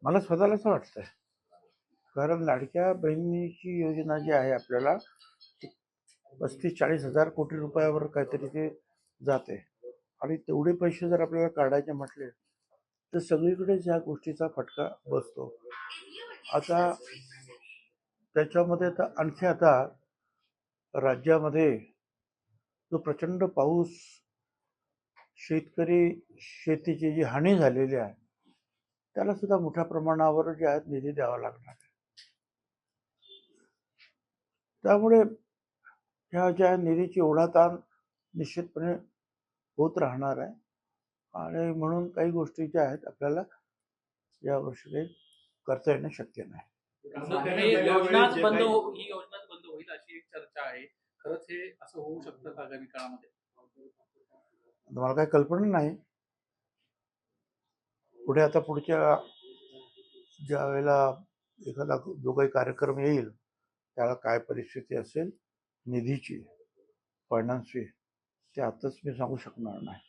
मला स्वतःला असं वाटतंय, कारण लाडक्या बहिणीची योजना जी आहे आपल्याला 35-40 हजार कोटी रुपयावर काहीतरी ते जाते, आणि तेवढे पैसे जर आपल्याला काढायचे म्हटले तर सगळीकडेच या गोष्टीचा फटका बसतो. आता त्याच्यामध्ये तर आणखी आता राज्यामध्ये जो प्रचंड पाऊस, शेतकरी शेतीची जी हानी झालेली आहे त्याला सुद्धा मोठ्या प्रमाणावर जे आहेत निधी द्यावा लागणार आहे. त्यामुळे ह्या ज्या निधीची ओढाताण निश्चितपणे होत राहणार आहे, आणि म्हणून काही गोष्टी ज्या आहेत आपल्याला यावर्षी काही करता येणं शक्य नाही. ही योजनाच बंद होईल अशी एक चर्चा आहे. खरंच हे असं होऊ शकतं का आगामी काळामध्ये? मला काही कल्पना नाही. पुढे आता पुढच्या ज्या वेळेला एखादा जो काही कार्यक्रम येईल त्याला काय परिस्थिती असेल निधीची, फायनान्सची, ते आताच मी सांगू शकणार नाही.